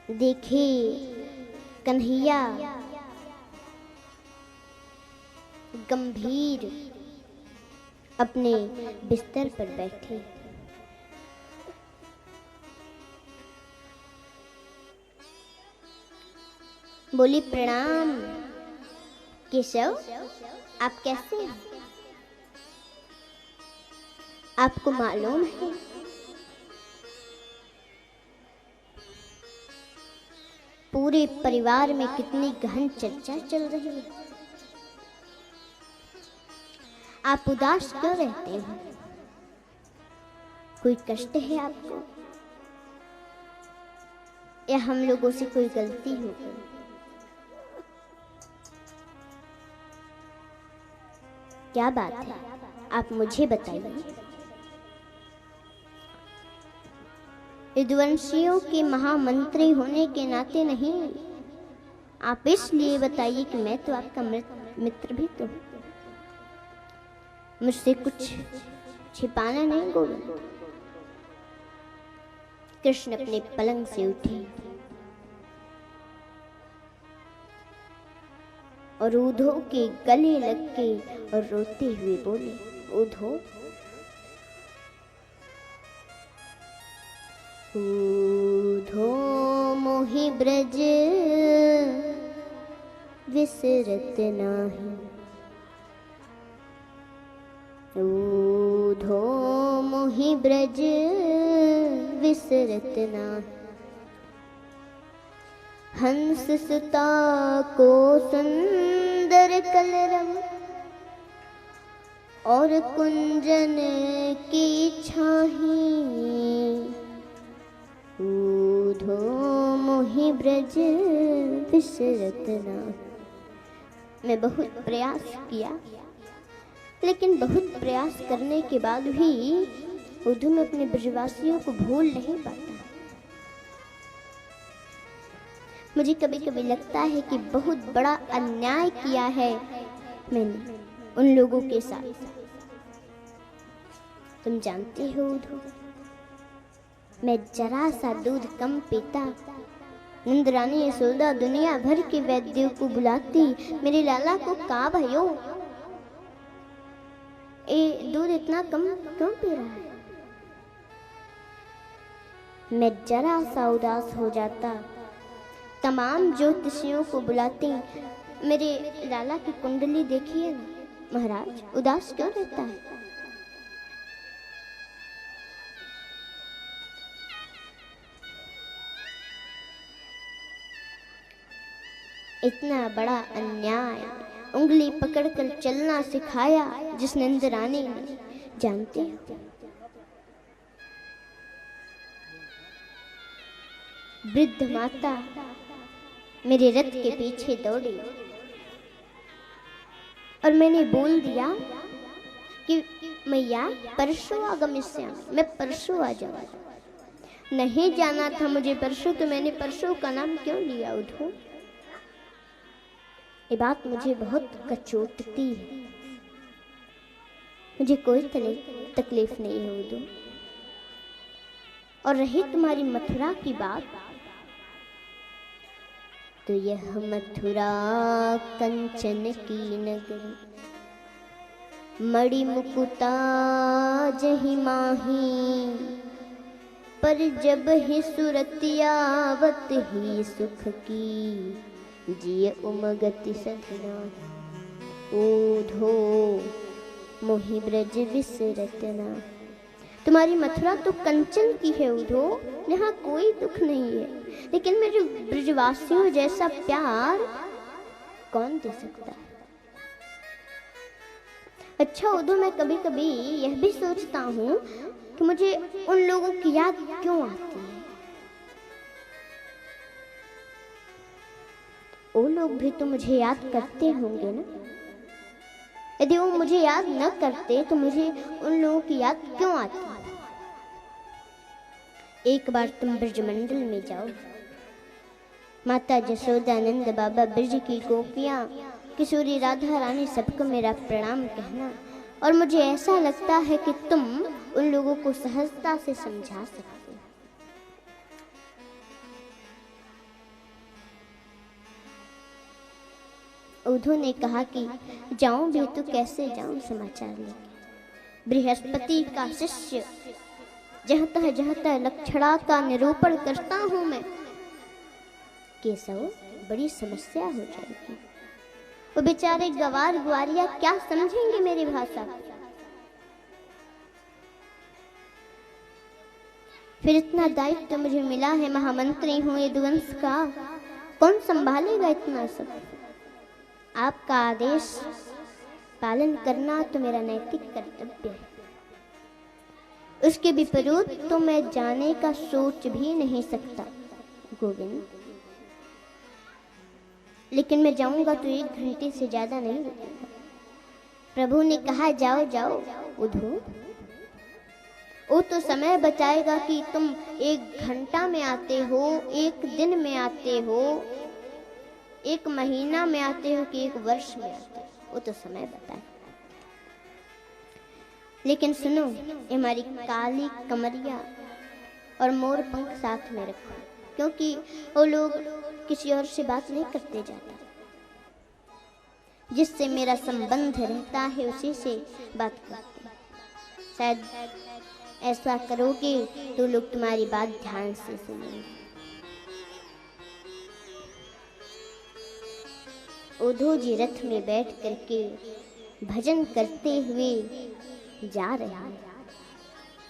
देखे कन्हैया गंभीर अपने बिस्तर पर बैठे। बोली, प्रणाम केशव, आप कैसे हैं? आपको मालूम है पूरे परिवार में कितनी गहन चर्चा चल रही है। आप उदास क्यों रहते हो? कोई कष्ट है आपको, या हम लोगों से कोई गलती हो गई? क्या बात है, आप मुझे बताइए। यदुवंशियों के महामंत्री होने के नाते नहीं, आप इसलिए बताइए कि मैं तो आपका मित्र भी तो हूं। मुझसे कुछ छिपाना नहीं गोविंद। कृष्ण अपने पलंग से उठे और उधो के गले लग के और रोते हुए बोले, उधो, उधो मोहि ब्रज विसरत नाही, उधो मोहि ब्रज विसरत नाही। हंस सुता को सुंदर कलरव और कुंजन की छाही, उधो मोहि ब्रज विसरत नाही। मैं बहुत प्रयास किया, लेकिन बहुत प्रयास करने के बाद भी उधो में अपने ब्रजवासियों को भूल नहीं पाता। मुझे कभी कभी लगता है कि बहुत बड़ा अन्याय किया है मैंने उन लोगों के साथ। तुम जानते हो उधो, मैं जरा सा दूध कम पीता, नंदरानी यशोदा दुनिया भर के वैद्यों को बुलाती, मेरे लाला को कहा, भयो ये दूध इतना कम क्यों पी रहा है? मैं जरा सा उदास हो जाता, तमाम ज्योतिषियों को बुलाती, मेरे लाला की कुंडली देखिए ना महाराज, उदास क्यों रहता है? इतना बड़ा अन्याय उंगली पकड़कर चलना सिखाया जिस नंदरानी ने, जानते हो वृद्ध माता मेरे रथ के पीछे दौड़ी और मैंने बोल दिया कि मैया परसों आगमिष्यामि, मैं परसों आ जाऊंगा। नहीं जाना था मुझे परसों, तो मैंने परसों का नाम क्यों लिया उधो? ये बात मुझे बहुत कचोटती है। मुझे कोई तकलीफ नहीं है उधो। और रही तुम्हारी मथुरा की बात, तो यह मथुरा कंचन की नगरी, मणि मुकुता जहि माही, पर जब ही सुरतियावत ही सुख की, जिय उमगति सधना। ओधो मोहि ब्रज विसरत नाही। तुम्हारी मथुरा तो कंचन की है उधो, यहाँ कोई दुख नहीं है, लेकिन मेरे ब्रजवासियों जैसा प्यार कौन दे सकता है? अच्छा उधो, मैं कभी कभी यह भी सोचता हूँ कि मुझे उन लोगों की याद क्यों आती है। वो लोग भी तो मुझे याद करते होंगे ना। यदि वो मुझे याद न करते तो मुझे उन लोगों की याद क्यों आती? एक बार तुम ब्रजमंडल में जाओ, माता जसोदा, नंद बाबा, ब्रज की गोपियां, किशोरी, राधा रानी, सबको मेरा प्रणाम कहना। और मुझे ऐसा लगता है कि तुम उन लोगों को सहजता से समझा सकते हो। उद्धव ने कहा कि जाऊं भी तो कैसे जाऊं समाचार लेके। बृहस्पति का शिष्य जहाँ तह लक्षणा का निरूपण करता हूं मैं। केशव, बड़ी समस्या हो जाएगी। वो बेचारे गवार ग्वारिया क्या समझेंगे मेरी भाषा। फिर इतना दायित्व मुझे मिला है, महामंत्री हूं यदुवंश का, कौन संभालेगा इतना सब। आपका आदेश पालन करना तो मेरा नैतिक कर्तव्य है। उसके विपरीत तो मैं जाने का सोच भी नहीं सकता गोविंद। लेकिन मैं जाऊंगा तो 1 घंटे से ज्यादा नहीं रुकूंगा। प्रभु ने कहा जाओ जाओ उद्धव, वो तो समय बचाएगा कि तुम 1 घंटा में आते हो, 1 दिन में आते हो, 1 महीना में आते हो कि 1 वर्ष में आते हो, वो तो समय बताए। लेकिन सुनो, ये हमारी काली कमरिया और मोर पंख साथ में रखो, क्योंकि वो लोग किसी और से बात नहीं करते जाता। जिससे मेरा संबंध रहता है उसी से बात करते। शायद ऐसा करोगे तो लोग तुम्हारी बात ध्यान से सुनेंगे। उद्धव जी रथ में बैठ करके भजन करते हुए जा रहे हैं।